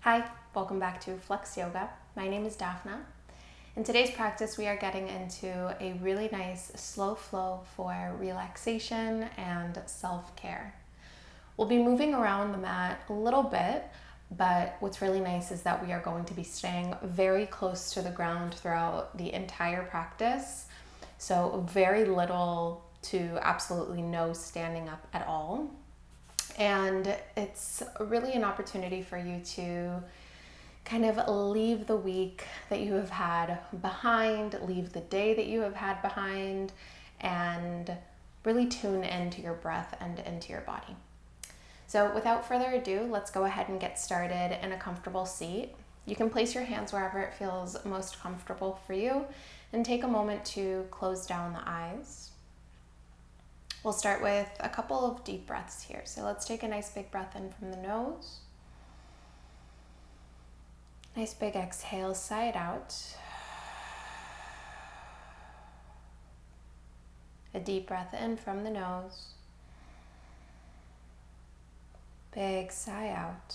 Hi, welcome back to Flex Yoga. My name is Daphna. In today's practice, we are getting into a really nice slow flow for relaxation and self-care. We'll be moving around the mat a little bit, but what's really nice is that we are going to be staying very close to the ground throughout the entire practice. So very little to absolutely no standing up at all. And it's really an opportunity for you to kind of leave the week that you have had behind, leave the day that you have had behind, and really tune into your breath and into your body. So without further ado, let's go ahead and get started in a comfortable seat. You can place your hands wherever it feels most comfortable for you and take a moment to close down the eyes. We'll start with a couple of deep breaths here. So let's take a nice big breath in from the nose. Nice big exhale, sigh it out. A deep breath in from the nose. Big sigh out.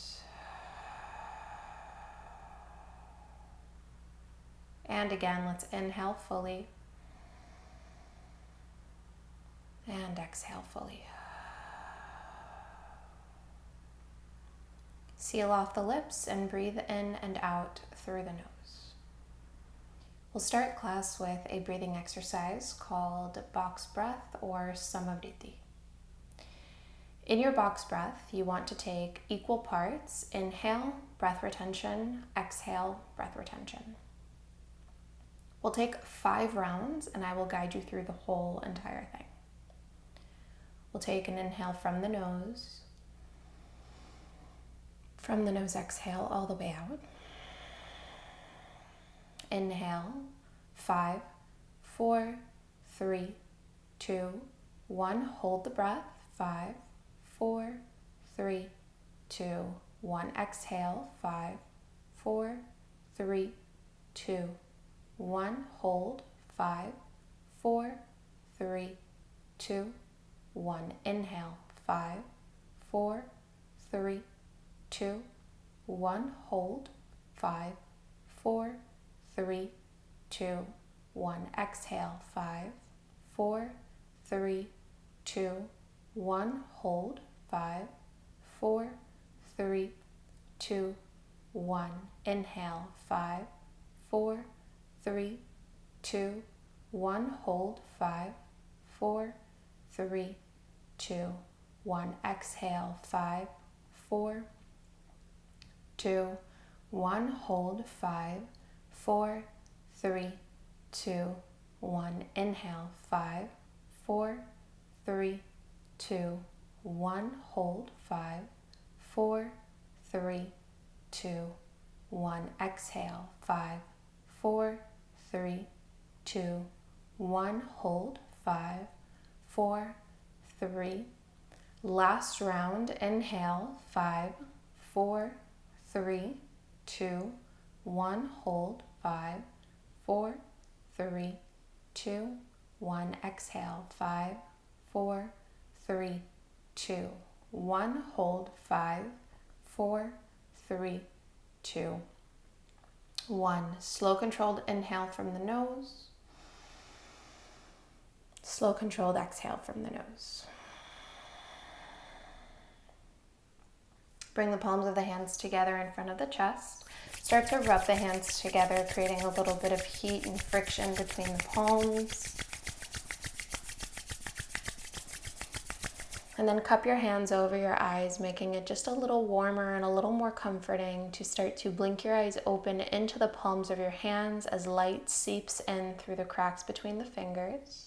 And again, let's inhale fully. And exhale fully. Seal off the lips and breathe in and out through the nose. We'll start class with a breathing exercise called box breath or Samavriti. In your box breath, you want to take equal parts. Inhale, breath retention, exhale, breath retention. We'll take 5 rounds and I will guide you through the whole entire thing. We'll take an inhale from the nose. From the nose, exhale all the way out. Inhale, 5, 4, 3, 2, 1. Hold the breath. 5, 4, 3, 2, 1. Exhale, 5, 4, 3, 2, 1. Hold. 5, 4, 3, 2, 1. Inhale, 5, 4, 3, 2, 1. Hold. 5, 4, 3, 2, 1. Exhale, 5, 4, 3, 2, 1. Hold. 5, 4, 3, 2, 1. Inhale, 5, 4, 3, 2, 1. Hold. 5, 4, 3, 2, 1. Exhale, 5, 4, 2, 1. Hold. 5, 4, 3, 2, 1. Inhale, 5, 4, 3, 2, 1. Hold. 5, 4, 3, 2, 1. Exhale, 5, 4, 3, 2, 1. Hold. 5, 4, 3. Last round. Inhale, 5, 4, 3, 2, 1. Hold. 5, 4, 3, 2, 1. Exhale, 5, 4, 3, 2, 1. Hold. 5, 4, 3, 2, 1. Slow controlled inhale from the nose. Slow controlled exhale from the nose. Bring the palms of the hands together in front of the chest. Start to rub the hands together, creating a little bit of heat and friction between the palms. And then cup your hands over your eyes, making it just a little warmer and a little more comforting to start to blink your eyes open into the palms of your hands as light seeps in through the cracks between the fingers.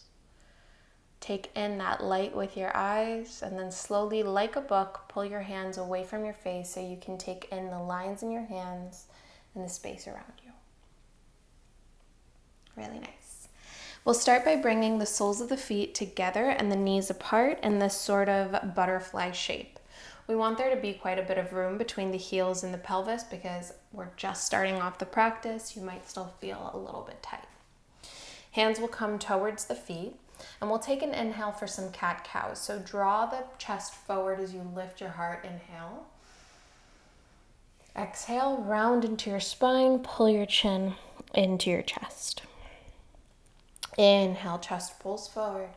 Take in that light with your eyes and then slowly, like a book, pull your hands away from your face so you can take in the lines in your hands and the space around you. Really nice. We'll start by bringing the soles of the feet together and the knees apart in this sort of butterfly shape. We want there to be quite a bit of room between the heels and the pelvis because we're just starting off the practice. You might still feel a little bit tight. Hands will come towards the feet. And we'll take an inhale for some cat-cows. So draw the chest forward as you lift your heart. Inhale. Exhale, round into your spine, pull your chin into your chest. Inhale, chest pulls forward.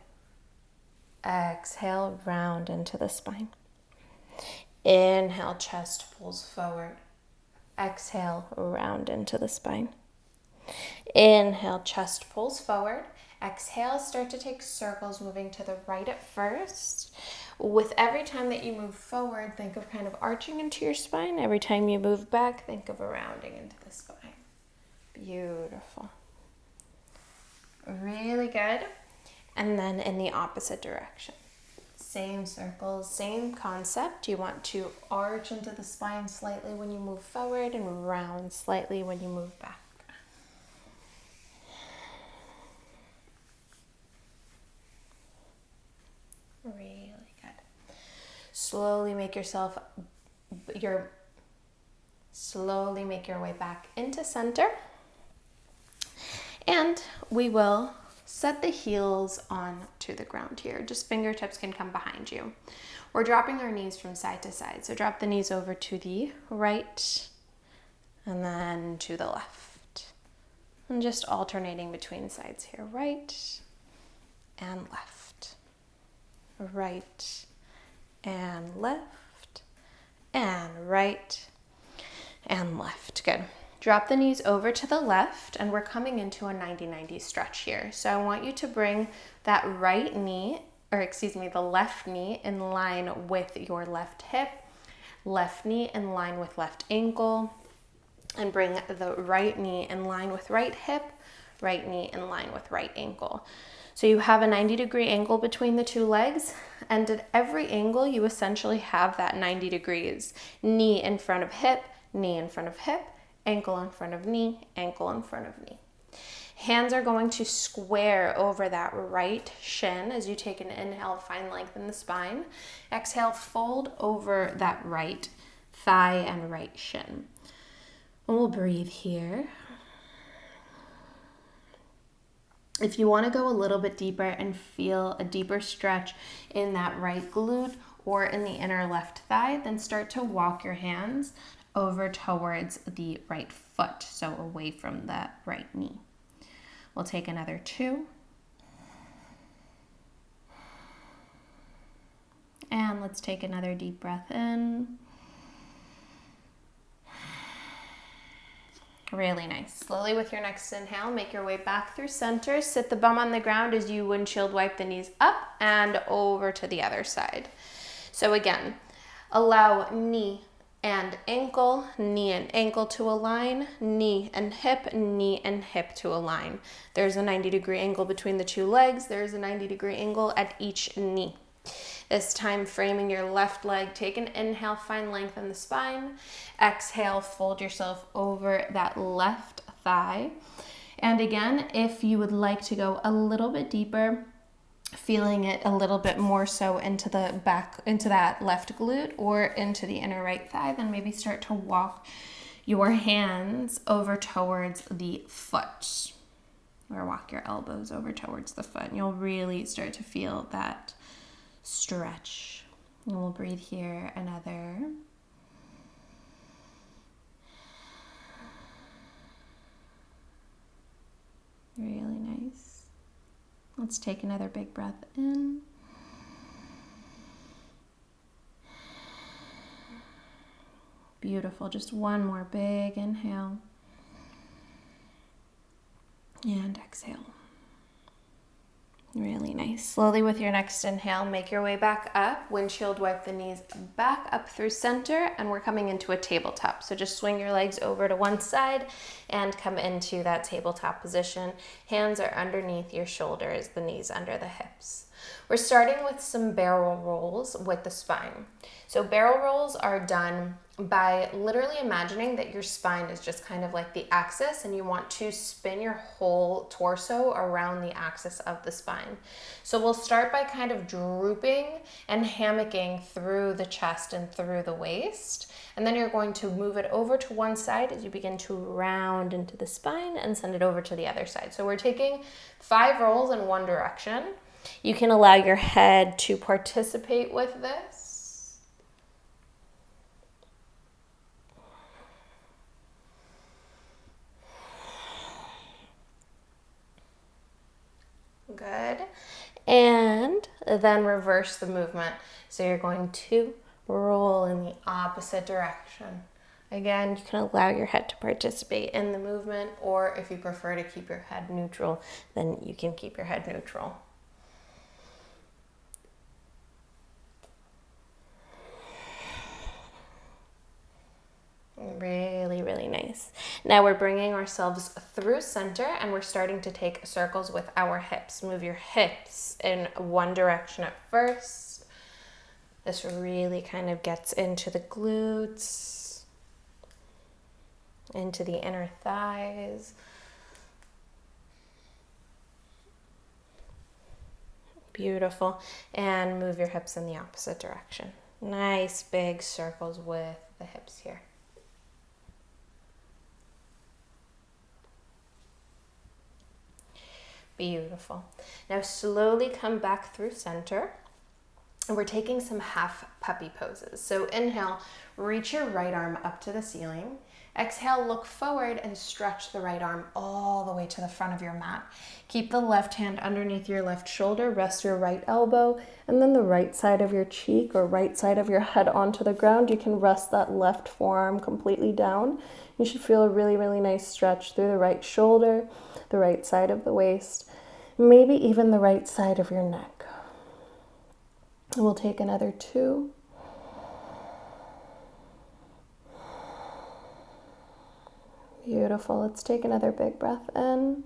Exhale, round into the spine. Inhale, chest pulls forward. Exhale, round into the spine. Inhale, chest pulls forward. Exhale, start to take circles, moving to the right at first. With every time that you move forward, think of kind of arching into your spine. Every time you move back, think of rounding into the spine. Beautiful. Really good. And then in the opposite direction. Same circles, same concept. You want to arch into the spine slightly when you move forward and round slightly when you move back. Really good. Slowly make your way back into center. And we will set the heels onto the ground here. Just fingertips can come behind you. We're dropping our knees from side to side. So drop the knees over to the right and then to the left. And just alternating between sides here. Right and left. Right and left. And right and left. Good. Drop the knees over to the left, and we're coming into a 90-90 stretch here. So I want you to bring that the left knee in line with your left hip, left knee in line with left ankle, and bring the right knee in line with right hip, right knee in line with right ankle. So you have a 90-degree angle between the two legs, and at every angle, you essentially have that 90 degrees. Knee in front of hip, knee in front of hip, ankle in front of knee, ankle in front of knee. Hands are going to square over that right shin as you take an inhale, find length in the spine. Exhale, fold over that right thigh and right shin. And we'll breathe here. If you want to go a little bit deeper and feel a deeper stretch in that right glute or in the inner left thigh, then start to walk your hands over towards the right foot, so away from that right knee. We'll take another 2. And let's take another deep breath in. Really nice. Slowly with your next inhale, make your way back through center. Sit the bum on the ground as you windshield wipe the knees up and over to the other side. So again, allow knee and ankle to align, knee and hip to align. There's a 90-degree angle between the two legs. There's a 90-degree angle at each knee. This time, framing your left leg, take an inhale, find length in the spine. Exhale, fold yourself over that left thigh. And again, if you would like to go a little bit deeper, feeling it a little bit more so into the back, into that left glute or into the inner right thigh, then maybe start to walk your hands over towards the foot, or walk your elbows over towards the foot. And you'll really start to feel that stretch. And we'll breathe here another. Really nice. Let's take another big breath in. Beautiful. Just one more big inhale. And exhale. Really nice. Slowly with your next inhale, make your way back up. Windshield wipe the knees back up through center, and we're coming into a tabletop. So just swing your legs over to one side and come into that tabletop position. Hands are underneath your shoulders, the knees under the hips. We're starting with some barrel rolls with the spine. So barrel rolls are done by literally imagining that your spine is just kind of like the axis, and you want to spin your whole torso around the axis of the spine. So we'll start by kind of drooping and hammocking through the chest and through the waist. And then you're going to move it over to one side as you begin to round into the spine and send it over to the other side. So we're taking 5 rolls in one direction. You can allow your head to participate with this. then reverse the movement. So you're going to roll in the opposite direction. Again, you can allow your head to participate in the movement, or if you prefer to keep your head neutral, then you can keep your head neutral. Really, really nice. Now we're bringing ourselves through center and we're starting to take circles with our hips. Move your hips in one direction at first. This really kind of gets into the glutes, into the inner thighs. Beautiful. And move your hips in the opposite direction. Nice big circles with the hips here. Beautiful. Now slowly come back through center. And we're taking some half puppy poses. So inhale, reach your right arm up to the ceiling. Exhale, look forward and stretch the right arm all the way to the front of your mat. Keep the left hand underneath your left shoulder, rest your right elbow, and then the right side of your cheek or right side of your head onto the ground. You can rest that left forearm completely down. You should feel a really, really nice stretch through the right shoulder, the right side of the waist, maybe even the right side of your neck. And we'll take another 2. Beautiful. Let's take another big breath in.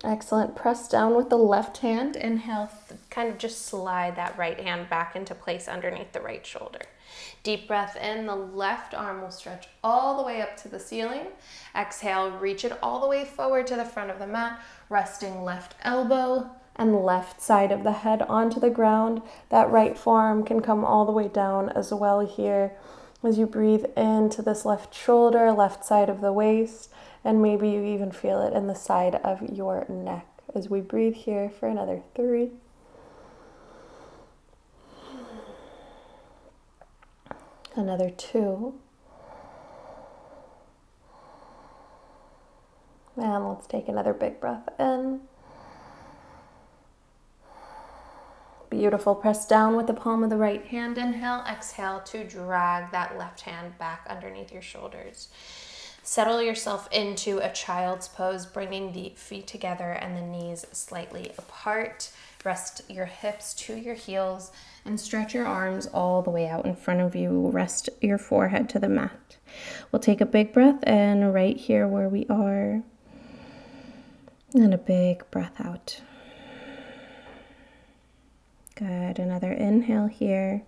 Excellent. Press down with the left hand. Inhale, kind of just slide that right hand back into place underneath the right shoulder. Deep breath in. The left arm will stretch all the way up to the ceiling. Exhale, reach it all the way forward to the front of the mat, resting left elbow and left side of the head onto the ground. That right forearm can come all the way down as well here as you breathe into this left shoulder, left side of the waist, and maybe you even feel it in the side of your neck as we breathe here for another 3. Another 2. And let's take another big breath in. Beautiful. Press down with the palm of the right hand. Inhale. Exhale to drag that left hand back underneath your shoulders. Settle yourself into a child's pose, bringing the feet together and the knees slightly apart. Rest your hips to your heels and stretch your arms all the way out in front of you. Rest your forehead to the mat. We'll take a big breath in right here where we are. And a big breath out. Good. Another inhale here.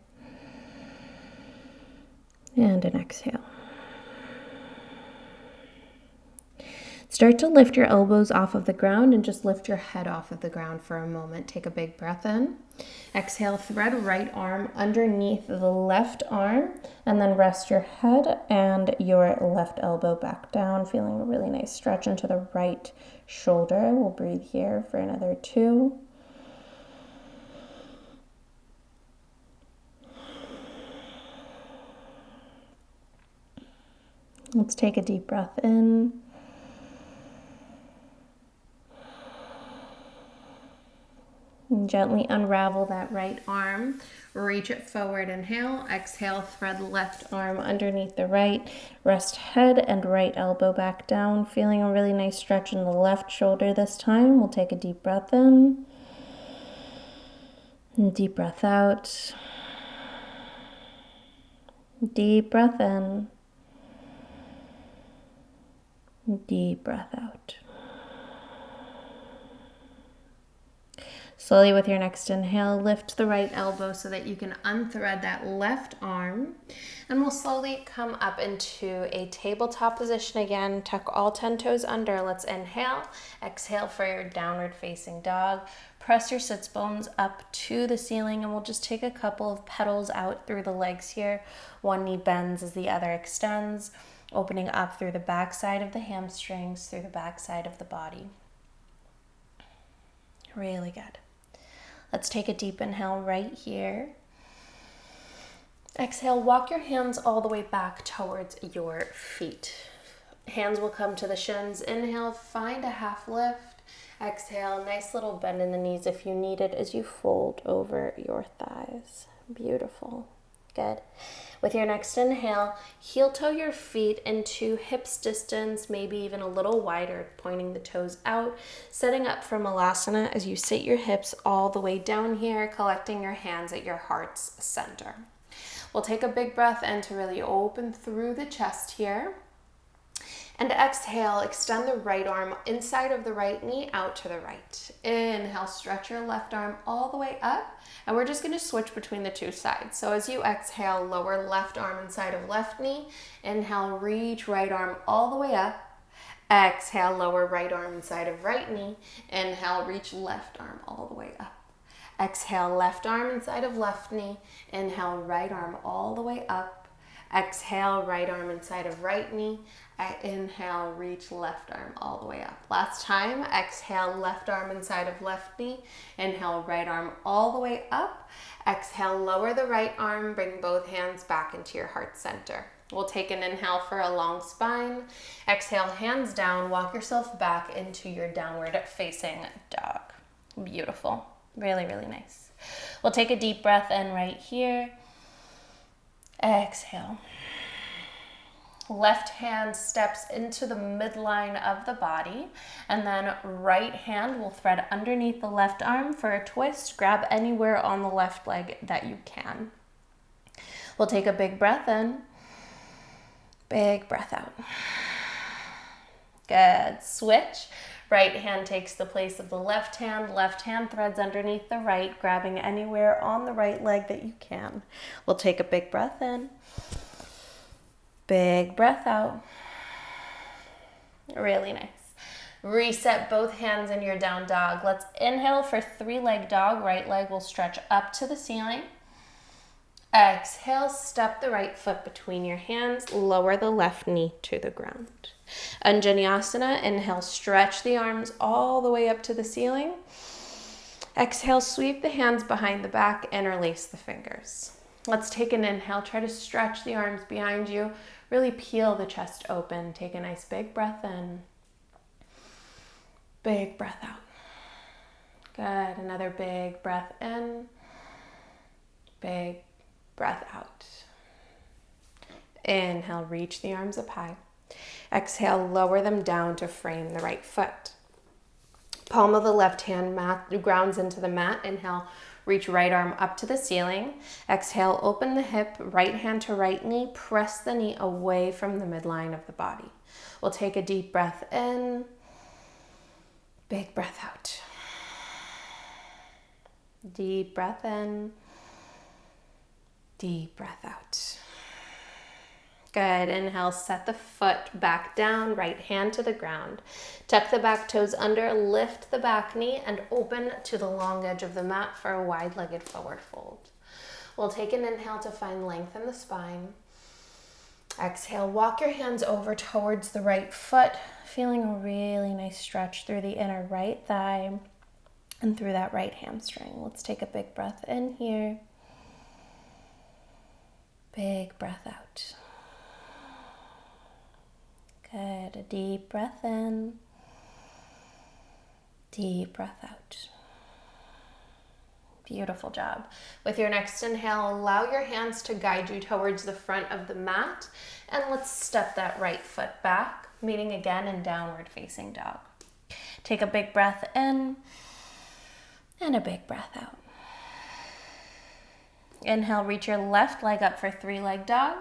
And an exhale. Start to lift your elbows off of the ground and just lift your head off of the ground for a moment. Take a big breath in. Exhale, thread right arm underneath the left arm and then rest your head and your left elbow back down, feeling a really nice stretch into the right shoulder. We'll breathe here for another 2. Let's take a deep breath in. And gently unravel that right arm. Reach it forward. Inhale. Exhale. Thread left arm underneath the right. Rest head and right elbow back down. Feeling a really nice stretch in the left shoulder this time. We'll take a deep breath in. And deep breath out. Deep breath in. Deep breath out. Slowly with your next inhale, lift the right elbow so that you can unthread that left arm. And we'll slowly come up into a tabletop position again. Tuck all 10 toes under. Let's inhale. Exhale for your downward facing dog. Press your sits bones up to the ceiling and we'll just take a couple of petals out through the legs here. One knee bends as the other extends, opening up through the back side of the hamstrings, through the back side of the body. Really good. Let's take a deep inhale right here. Exhale, walk your hands all the way back towards your feet. Hands will come to the shins. Inhale, find a half lift. Exhale, nice little bend in the knees if you need it as you fold over your thighs. Beautiful. Good. With your next inhale, heel toe your feet into hips distance, maybe even a little wider, pointing the toes out, setting up for Malasana as you sit your hips all the way down here, collecting your hands at your heart's center. We'll take a big breath in to really open through the chest here. And exhale, extend the right arm inside of the right knee out to the right. Inhale, stretch your left arm all the way up. And we're just going to switch between the two sides. So as you exhale, lower left arm inside of left knee. Inhale, reach right arm all the way up. Exhale, lower right arm inside of right knee. Inhale, reach left arm all the way up. Exhale, left arm inside of left knee. Inhale, right arm all the way up. Exhale, right arm inside of right knee. Inhale, reach left arm all the way up. Last time, exhale, left arm inside of left knee. Inhale, right arm all the way up. Exhale, lower the right arm, bring both hands back into your heart center. We'll take an inhale for a long spine. Exhale, hands down, walk yourself back into your downward facing dog. Beautiful. Really, really nice. We'll take a deep breath in right here. Exhale. Left hand steps into the midline of the body, and then right hand will thread underneath the left arm for a twist. Grab anywhere on the left leg that you can. We'll take a big breath in, big breath out. Good. Switch. Right hand takes the place of the left hand threads underneath the right, grabbing anywhere on the right leg that you can. We'll take a big breath in. Big breath out. Really nice. Reset both hands in your down dog. Let's inhale for 3-leg dog. Right leg will stretch up to the ceiling. Exhale, step the right foot between your hands. Lower the left knee to the ground. Anjaneyasana. Inhale, stretch the arms all the way up to the ceiling. Exhale, sweep the hands behind the back, interlace the fingers. Let's take an inhale. Try to stretch the arms behind you. Really peel the chest open. Take a nice big breath in. Big breath out. Good. Another big breath in. Big breath out. Inhale, reach the arms up high. Exhale, lower them down to frame the right foot. Palm of the left hand grounds into the mat. Inhale, reach right arm up to the ceiling. Exhale, open the hip, right hand to right knee. Press the knee away from the midline of the body. We'll take a deep breath in. Big breath out. Deep breath in. Deep breath out. Good. Inhale, set the foot back down, right hand to the ground. Tuck the back toes under, lift the back knee, and open to the long edge of the mat for a wide-legged forward fold. We'll take an inhale to find length in the spine. Exhale, walk your hands over towards the right foot, feeling a really nice stretch through the inner right thigh and through that right hamstring. Let's take a big breath in here. Big breath out. Good. A deep breath in. Deep breath out. Beautiful job. With your next inhale, allow your hands to guide you towards the front of the mat. And let's step that right foot back, meeting again in downward facing dog. Take a big breath in and a big breath out. Inhale, reach your left leg up for 3-leg dog.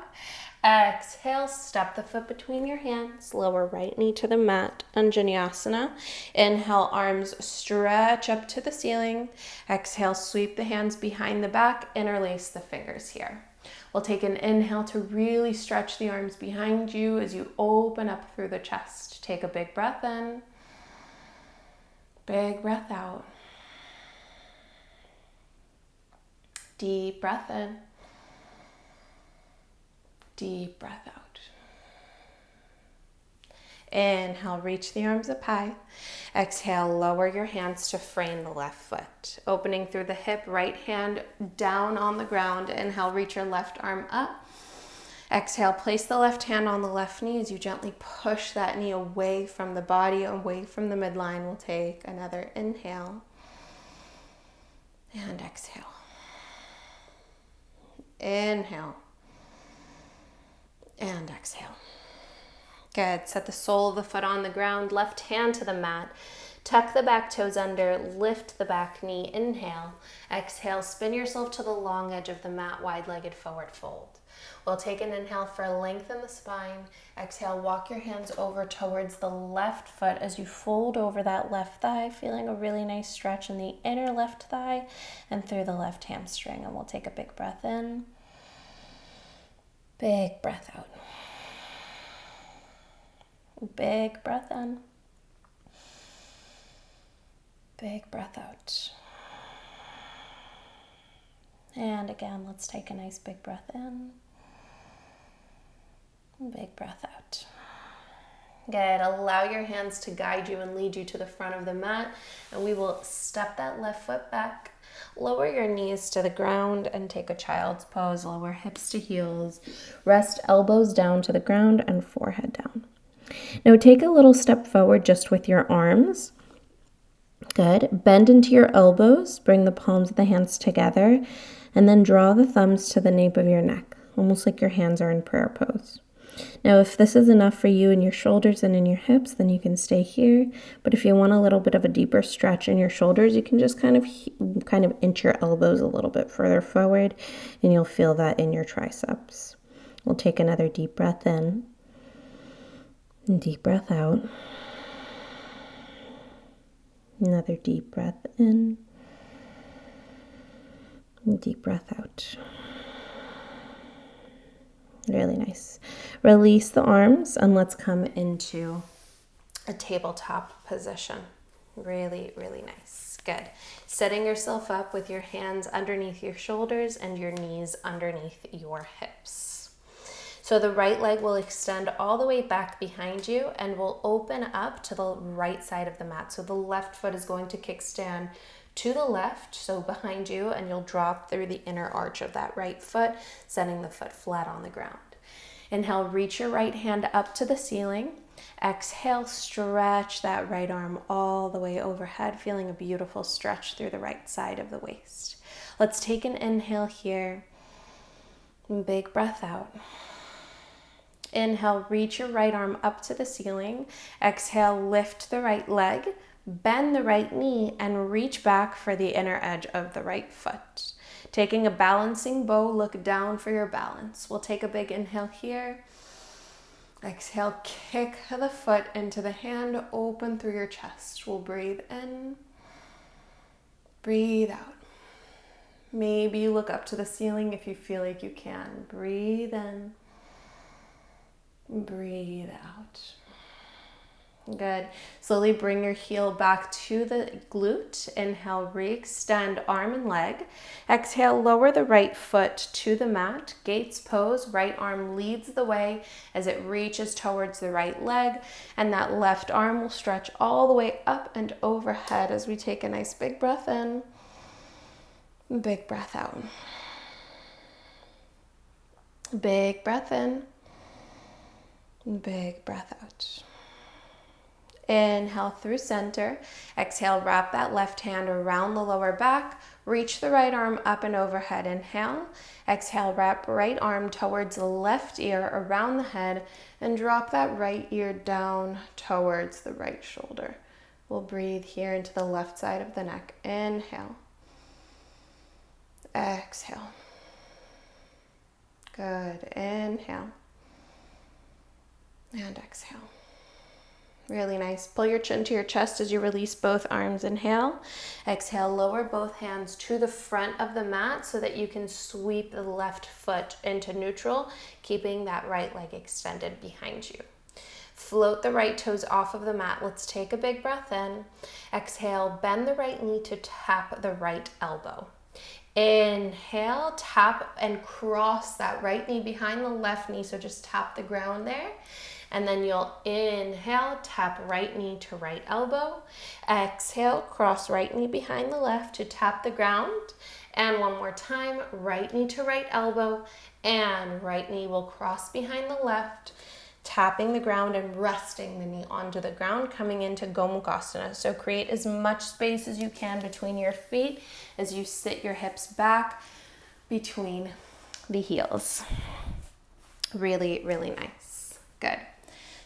Exhale, step the foot between your hands, lower right knee to the mat, Anjaneyasana. Inhale, arms stretch up to the ceiling. Exhale, sweep the hands behind the back, interlace the fingers here. We'll take an inhale to really stretch the arms behind you as you open up through the chest. Take a big breath in, big breath out. Deep breath in. Deep breath out. Inhale, reach the arms up high. Exhale, lower your hands to frame the left foot. Opening through the hip, right hand down on the ground. Inhale, reach your left arm up. Exhale, place the left hand on the left knee as you gently push that knee away from the body, away from the midline. We'll take another inhale and exhale. Inhale and exhale. Good. Set the sole of the foot on the ground, left hand to the mat. Tuck the back toes under, lift the back knee. Inhale. Exhale, spin yourself to the long edge of the mat, wide-legged forward fold. We'll take an inhale for lengthen the spine. Exhale, walk your hands over towards the left foot as you fold over that left thigh, feeling a really nice stretch in the inner left thigh and through the left hamstring. And we'll take a big breath in. Big breath out. Big breath in. Big breath out. And again, let's take a nice big breath in. Big breath out. Good. Allow your hands to guide you and lead you to the front of the mat. And we will step that left foot back. Lower your knees to the ground and take a child's pose. Lower hips to heels. Rest elbows down to the ground and forehead down. Now take a little step forward just with your arms. Good. Bend into your elbows. Bring the palms of the hands together. And then draw the thumbs to the nape of your neck, almost like your hands are in prayer pose. Now, if this is enough for you in your shoulders and in your hips, then you can stay here. But if you want a little bit of a deeper stretch in your shoulders, you can just kind of inch your elbows a little bit further forward, and you'll feel that in your triceps. We'll take another deep breath in and deep breath out. Another deep breath in and deep breath out. Really nice. Release the arms and let's come into a tabletop position. Really, really nice. Good. Setting yourself up with your hands underneath your shoulders and your knees underneath your hips. So the right leg will extend all the way back behind you and will open up to the right side of the mat. So the left foot is going to kickstand to the left, so behind you, and you'll drop through the inner arch of that right foot, setting the foot flat on the ground. Inhale, reach your right hand up to the ceiling. Exhale, stretch that right arm all the way overhead, feeling a beautiful stretch through the right side of the waist. Let's take an inhale here. Big breath out. Inhale, reach your right arm up to the ceiling. Exhale, lift the right leg. Bend the right knee and reach back for the inner edge of the right foot. Taking a balancing bow, look down for your balance. We'll take a big inhale here. Exhale, kick the foot into the hand, open through your chest. We'll breathe in, breathe out. Maybe you look up to the ceiling if you feel like you can. Breathe in, breathe out. Good. Slowly bring your heel back to the glute. Inhale, re-extend arm and leg. Exhale, lower the right foot to the mat. Gates pose. Right arm leads the way as it reaches towards the right leg. And that left arm will stretch all the way up and overhead as we take a nice big breath in. Big breath out. Big breath in. Big breath out. Inhale through center. Exhale, wrap that left hand around the lower back. Reach the right arm up and overhead. Inhale. Exhale, wrap right arm towards the left ear around the head and drop that right ear down towards the right shoulder. We'll breathe here into the left side of the neck. Inhale. Exhale. Good. Inhale. And exhale. Really nice. Pull your chin to your chest as you release both arms. Inhale. Exhale, lower both hands to the front of the mat so that you can sweep the left foot into neutral, keeping that right leg extended behind you. Float the right toes off of the mat. Let's take a big breath in. Exhale, bend the right knee to tap the right elbow. Inhale, tap and cross that right knee behind the left knee, so just tap the ground there. And then you'll inhale, tap right knee to right elbow. Exhale, cross right knee behind the left to tap the ground. And one more time, right knee to right elbow, and right knee will cross behind the left, tapping the ground and resting the knee onto the ground, coming into Gomukhasana. So create as much space as you can between your feet as you sit your hips back between the heels. Really, really nice. Good.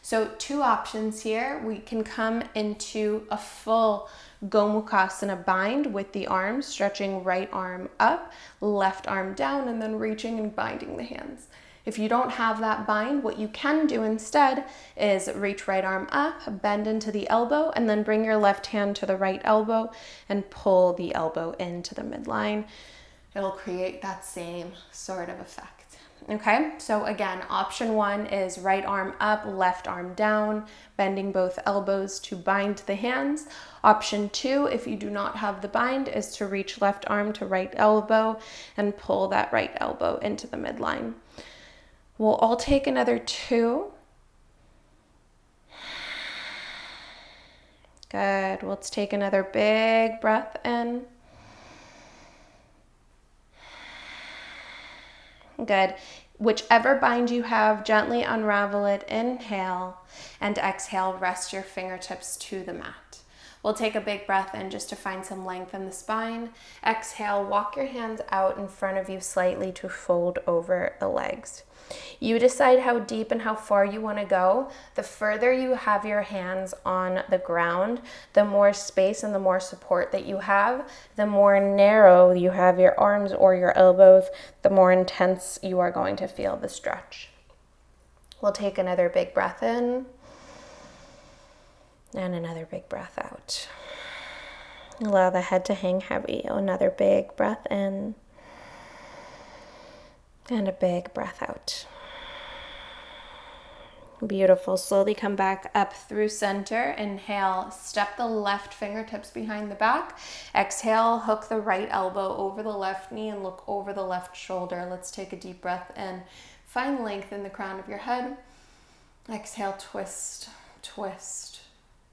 So 2 options here. We can come into a full Gomukhasana bind with the arms, stretching right arm up, left arm down, and then reaching and binding the hands. If you don't have that bind, what you can do instead is reach right arm up, bend into the elbow, and then bring your left hand to the right elbow and pull the elbow into the midline. It'll create that same sort of effect. Okay, so again, option 1 is right arm up, left arm down, bending both elbows to bind the hands. Option 2, if you do not have the bind, is to reach left arm to right elbow and pull that right elbow into the midline. We'll all take another 2. Good. Let's take another big breath in. Good. Whichever bind you have, gently unravel it. Inhale and exhale. Rest your fingertips to the mat. We'll take a big breath in just to find some length in the spine. Exhale, walk your hands out in front of you slightly to fold over the legs. You decide how deep and how far you want to go. The further you have your hands on the ground, the more space and the more support that you have, the more narrow you have your arms or your elbows, the more intense you are going to feel the stretch. We'll take another big breath in and another big breath out. Allow the head to hang heavy. Another big breath in and a big breath out. Beautiful. Slowly come back up through center. Inhale, step the left fingertips behind the back. Exhale, hook the right elbow over the left knee and look over the left shoulder. Let's take a deep breath in. Find length in the crown of your head. Exhale, twist, twist,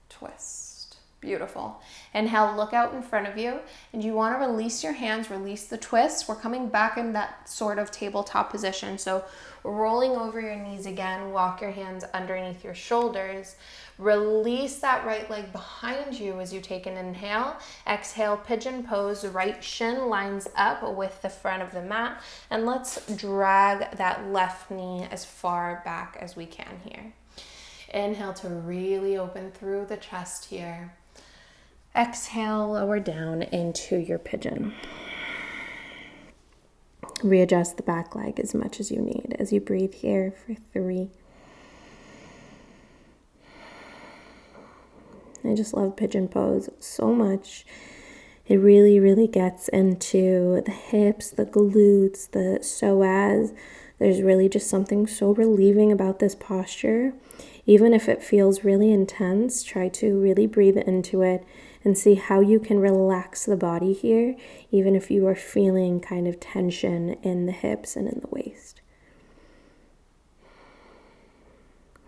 twist. Beautiful. Inhale, look out in front of you, and you want to release your hands, release the twist. We're coming back in that sort of tabletop position. So rolling over your knees again, walk your hands underneath your shoulders. Release that right leg behind you as you take an inhale. Exhale, pigeon pose, right shin lines up with the front of the mat. And let's drag that left knee as far back as we can here. Inhale to really open through the chest here. Exhale, lower down into your pigeon. Readjust the back leg as much as you need as you breathe here for 3. I just love pigeon pose so much. It really, really gets into the hips, the glutes, the psoas. There's really just something so relieving about this posture. Even if it feels really intense, try to really breathe into it and see how you can relax the body here, even if you are feeling kind of tension in the hips and in the waist.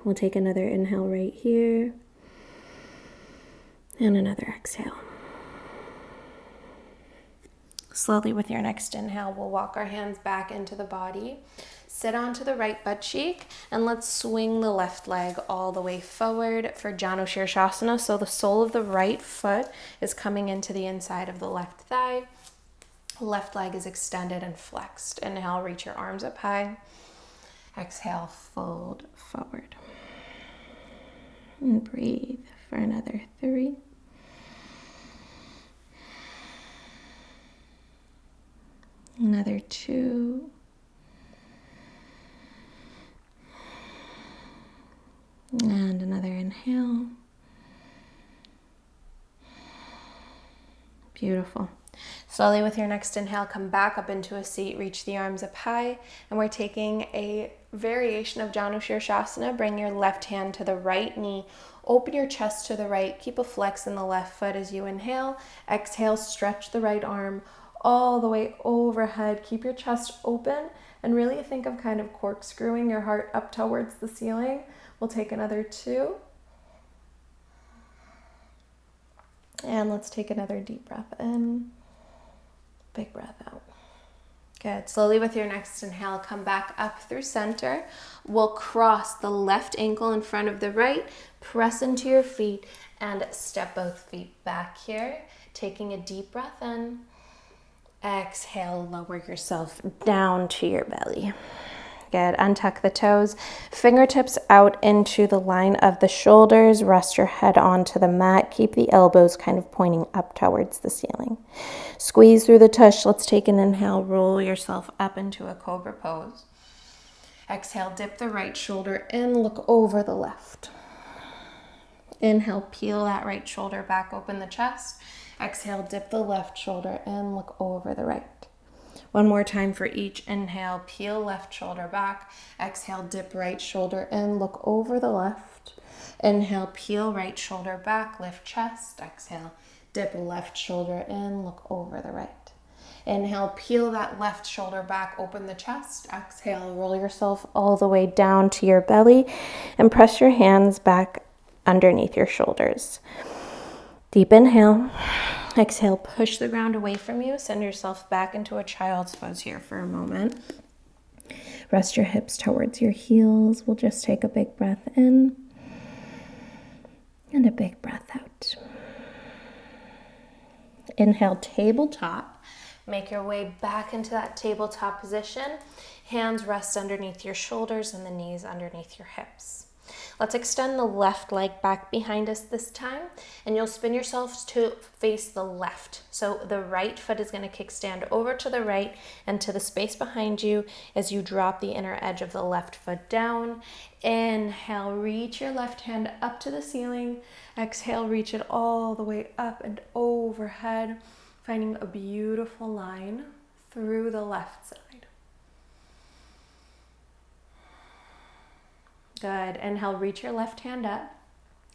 We'll take another inhale right here and another exhale. Slowly with your next inhale, we'll walk our hands back into the body. Sit onto the right butt cheek and let's swing the left leg all the way forward for Janu Shirshasana. So the sole of the right foot is coming into the inside of the left thigh. Left leg is extended and flexed. Inhale, reach your arms up high. Exhale, fold forward. And breathe for another 3. Another 2. And another inhale. Beautiful. Slowly with your next inhale, come back up into a seat, reach the arms up high, and we're taking a variation of Janu Shirshasana. Bring your left hand to the right knee, open your chest to the right, keep a flex in the left foot as you inhale. Exhale, stretch the right arm all the way overhead. Keep your chest open and really think of kind of corkscrewing your heart up towards the ceiling. We'll take another 2. And let's take another deep breath in Big breath out. Good. Slowly with your next inhale, come back up through center. We'll cross the left ankle in front of the right, press into your feet, and step both feet back here. Taking a deep breath in. Exhale, lower yourself down to your belly. Good. Untuck the toes, fingertips out into the line of the shoulders. Rest your head onto the mat. Keep the elbows kind of pointing up towards the ceiling. Squeeze through the tush. Let's take an inhale. Roll yourself up into a cobra pose. Exhale, dip the right shoulder in, look over the left. Inhale, peel that right shoulder back, open the chest. Exhale, dip the left shoulder in, look over the right. One more time for each inhale, peel left shoulder back. Exhale, dip right shoulder in, look over the left. Inhale, peel right shoulder back, lift chest. Exhale, dip left shoulder in, look over the right. Inhale, peel that left shoulder back, open the chest. Exhale, roll yourself all the way down to your belly and press your hands back underneath your shoulders. Deep inhale. Exhale, push the ground away from you. Send yourself back into a child's pose here for a moment. Rest your hips towards your heels. We'll just take a big breath in and a big breath out. Inhale, tabletop. Make your way back into that tabletop position. Hands rest underneath your shoulders and the knees underneath your hips. Let's extend the left leg back behind us this time, and you'll spin yourselves to face the left. So the right foot is going to kickstand over to the right and to the space behind you as you drop the inner edge of the left foot down. Inhale, reach your left hand up to the ceiling. Exhale, reach it all the way up and overhead, finding a beautiful line through the left side. Good. Inhale, reach your left hand up.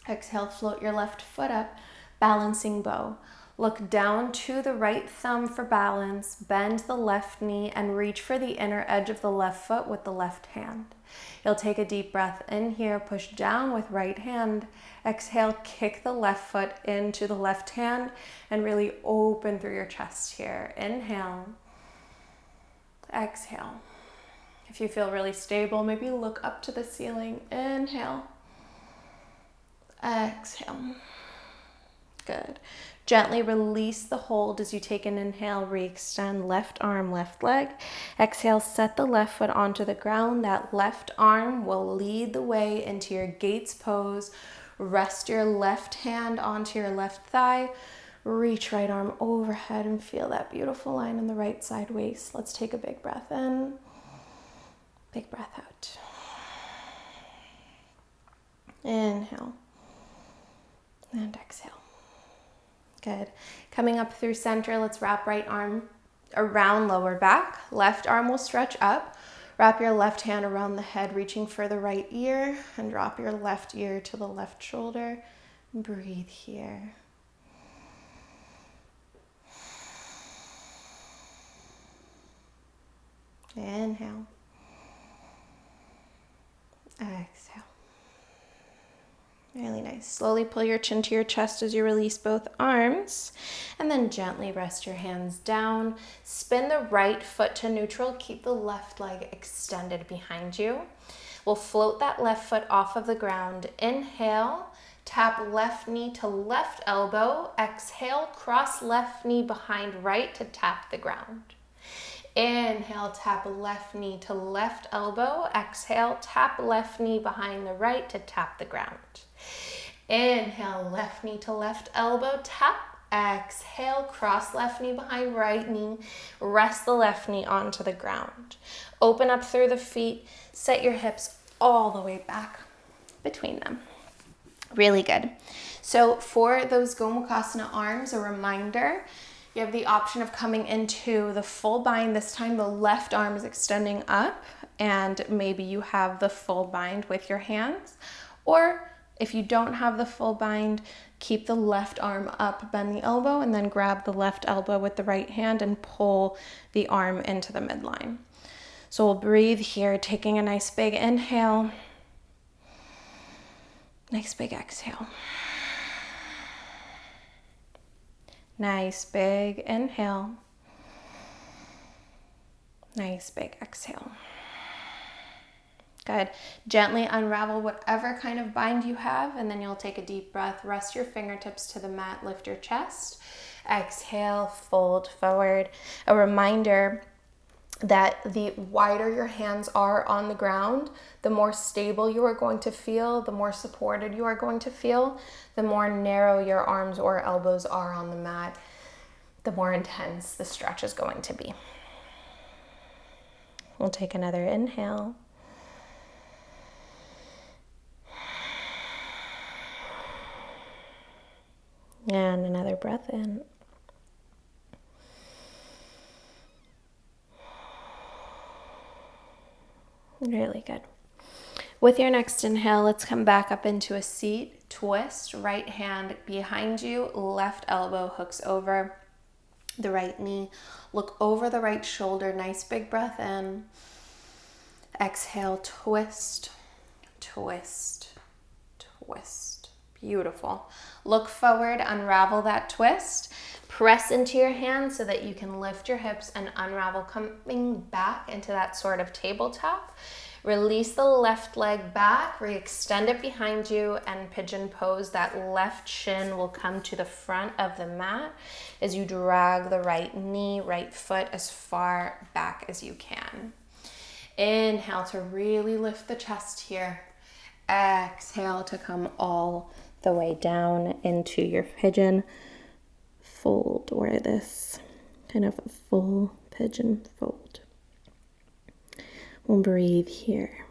Exhale, float your left foot up, balancing bow. Look down to the right thumb for balance, bend the left knee, and reach for the inner edge of the left foot with the left hand. You'll take a deep breath in here, push down with right hand. Exhale, kick the left foot into the left hand, and really open through your chest here. Inhale. Exhale. If you feel really stable, maybe look up to the ceiling. Inhale. Exhale. Good. Gently release the hold as you take an inhale, re-extend left arm, left leg. Exhale, set the left foot onto the ground. That left arm will lead the way into your gates pose. Rest your left hand onto your left thigh. Reach right arm overhead and feel that beautiful line on the right side waist. Let's take a big breath in. Big breath out. Inhale. And exhale. Good. Coming up through center, let's wrap right arm around lower back. Left arm will stretch up. Wrap your left hand around the head, reaching for the right ear, and drop your left ear to the left shoulder. Breathe here. Inhale. Exhale. Really nice. Slowly pull your chin to your chest as you release both arms, and then gently rest your hands down. Spin the right foot to neutral. Keep the left leg extended behind you. We'll float that left foot off of the ground. Inhale, tap left knee to left elbow. Exhale, cross left knee behind right to tap the ground. Inhale, tap left knee to left elbow. Exhale, tap left knee behind the right to tap the ground. Inhale, left knee to left elbow, tap. Exhale, cross left knee behind right knee. Rest the left knee onto the ground. Open up through the feet. Set your hips all the way back between them. Really good. So for those Gomukhasana arms, a reminder, you have the option of coming into the full bind. This time the left arm is extending up, and maybe you have the full bind with your hands. Or if you don't have the full bind, keep the left arm up, bend the elbow, and then grab the left elbow with the right hand and pull the arm into the midline. So we'll breathe here, taking a nice big inhale. Nice big exhale. Nice big inhale. Nice big exhale. Good. Gently unravel whatever kind of bind you have, and then you'll take a deep breath. Rest your fingertips to the mat, lift your chest. Exhale, fold forward. A reminder that the wider your hands are on the ground, the more stable you are going to feel, the more supported you are going to feel, the more narrow your arms or elbows are on the mat, the more intense the stretch is going to be. We'll take another inhale. And another breath in. Really good. With your next inhale, let's come back up into a seat, twist, right hand behind you, left elbow hooks over the right knee. Look over the right shoulder, nice big breath in. Exhale, twist, twist, twist. Beautiful. Look forward, unravel that twist. Press into your hands so that you can lift your hips and unravel, coming back into that sort of tabletop. Release the left leg back, re-extend it behind you, and pigeon pose. That left shin will come to the front of the mat as you drag the right knee, right foot as far back as you can. Inhale to really lift the chest here. Exhale to come all the way down into your pigeon fold, or this kind of full pigeon fold. We'll breathe here.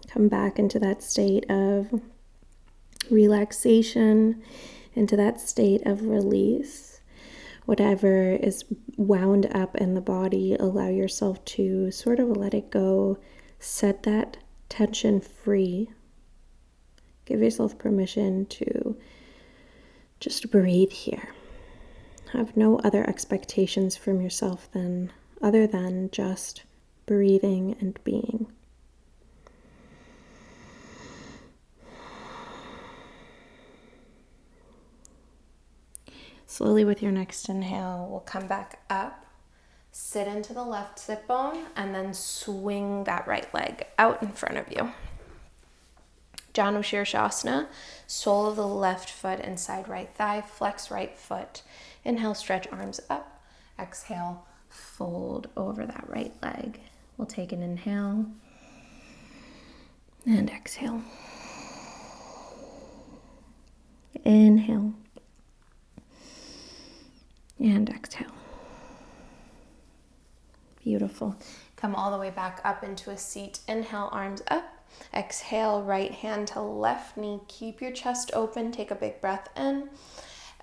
Come back into that state of relaxation, into that state of release. Whatever is wound up in the body, allow yourself to sort of let it go, set that tension free. Give yourself permission to just breathe here. Have no other expectations from yourself other than just breathing and being. Slowly with your next inhale, we'll come back up, sit into the left sit bone, and then swing that right leg out in front of you. Janu Shirshasana, sole of the left foot inside right thigh, flex right foot. Inhale, stretch arms up. Exhale, fold over that right leg. We'll take an inhale and exhale. Inhale and exhale. Beautiful. Come all the way back up into a seat. Inhale, arms up. Exhale, right hand to left knee. Keep your chest open. Take a big breath in.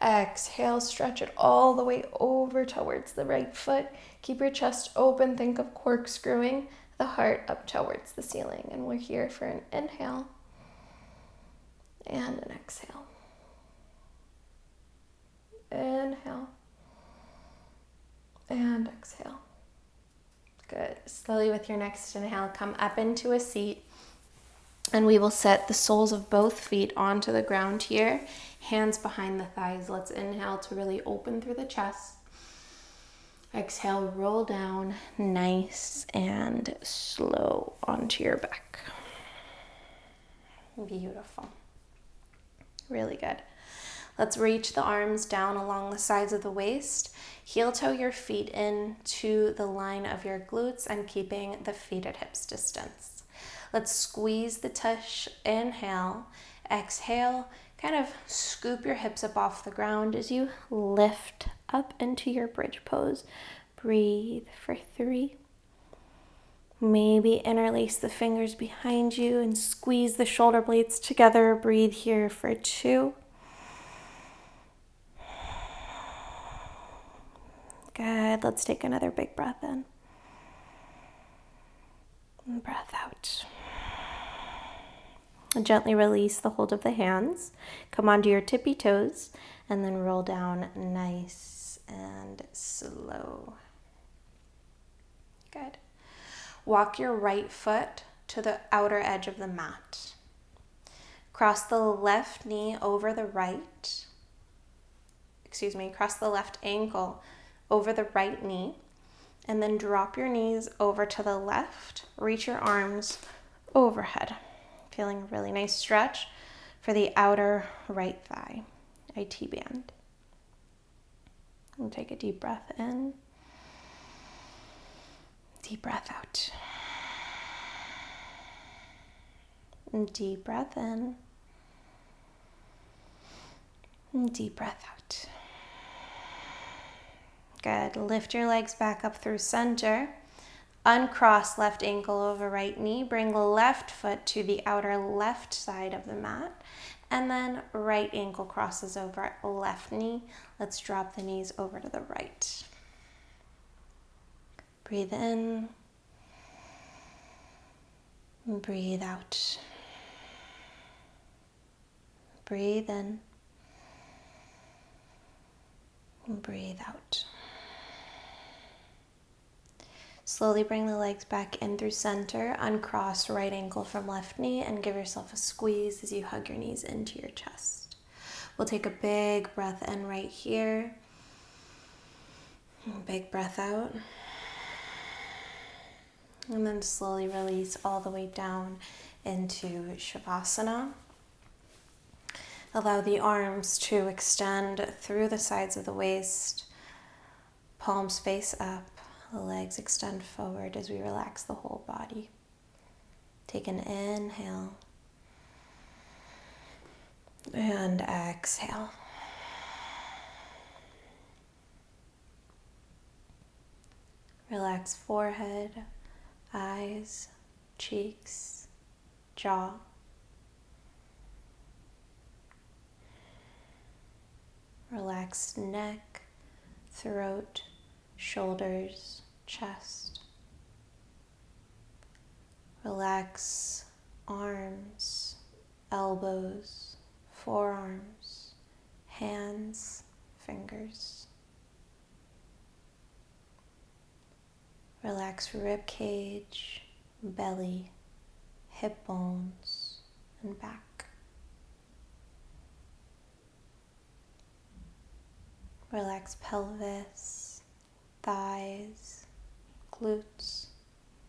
Exhale, stretch it all the way over towards the right foot. Keep your chest open. Think of corkscrewing the heart up towards the ceiling. And we're here for an inhale and an exhale. Inhale and exhale. Good. Slowly with your next inhale, come up into a seat. And we will set the soles of both feet onto the ground here. Hands behind the thighs. Let's inhale to really open through the chest. Exhale, roll down nice and slow onto your back. Beautiful. Really good. Let's reach the arms down along the sides of the waist. Heel toe your feet in to the line of your glutes and keeping the feet at hips distance. Let's squeeze the tush. Inhale. Exhale. Kind of scoop your hips up off the ground as you lift up into your bridge pose. Breathe for 3. Maybe interlace the fingers behind you and squeeze the shoulder blades together. Breathe here for 2. Good. Let's take another big breath in. And breath out. And gently release the hold of the hands. Come onto your tippy toes and then roll down nice and slow. Good. Walk your right foot to the outer edge of the mat. Cross the left knee over the right. cross the left ankle over the right knee, and then drop your knees over to the left. Reach your arms overhead. Feeling a really nice stretch for the outer right thigh, IT band. And take a deep breath in, deep breath out. And deep breath in, and deep breath out. Good. Lift your legs back up through center. Uncross left ankle over right knee. Bring left foot to the outer left side of the mat. And then right ankle crosses over left knee. Let's drop the knees over to the right. Breathe in. And breathe out. Breathe in. And breathe out. Slowly bring the legs back in through center. Uncross right ankle from left knee and give yourself a squeeze as you hug your knees into your chest. We'll take a big breath in right here. Big breath out. And then slowly release all the way down into Shavasana. Allow the arms to extend through the sides of the waist. Palms face up. The legs extend forward as we relax the whole body. Take an inhale and exhale. Relax forehead, eyes, cheeks, jaw. Relax neck, throat, shoulders, chest. Relax arms, elbows, forearms, hands, fingers. Relax rib cage, belly, hip bones, and back. Relax pelvis, thighs, glutes,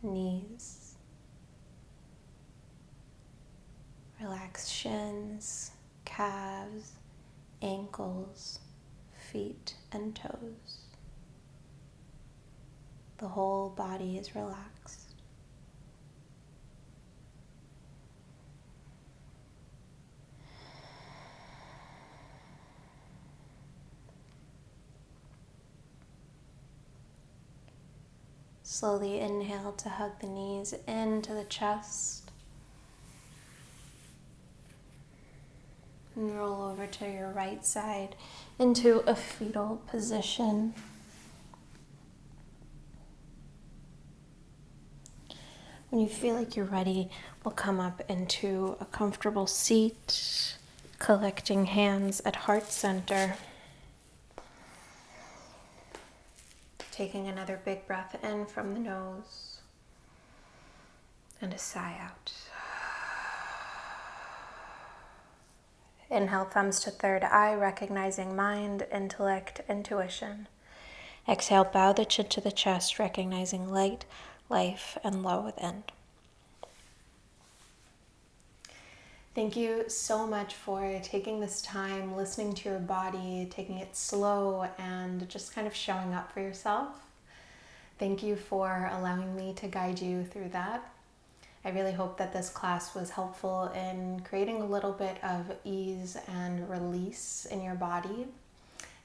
knees. Relax shins, calves, ankles, feet, and toes. The whole body is relaxed. Slowly inhale to hug the knees into the chest. And roll over to your right side into a fetal position. When you feel like you're ready, we'll come up into a comfortable seat, collecting hands at heart center. Taking another big breath in from the nose and a sigh out. Inhale, thumbs to third eye, recognizing mind, intellect, intuition. Exhale, bow the chin to the chest, recognizing light, life, and love within. Thank you so much for taking this time, listening to your body, taking it slow, and just kind of showing up for yourself. Thank you for allowing me to guide you through that. I really hope that this class was helpful in creating a little bit of ease and release in your body.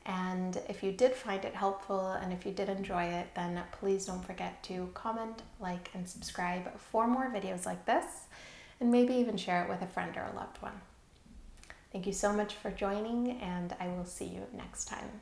And if you did find it helpful and if you did enjoy it, then please don't forget to comment, like, and subscribe for more videos like this, and maybe even share it with a friend or a loved one. Thank you so much for joining, and I will see you next time.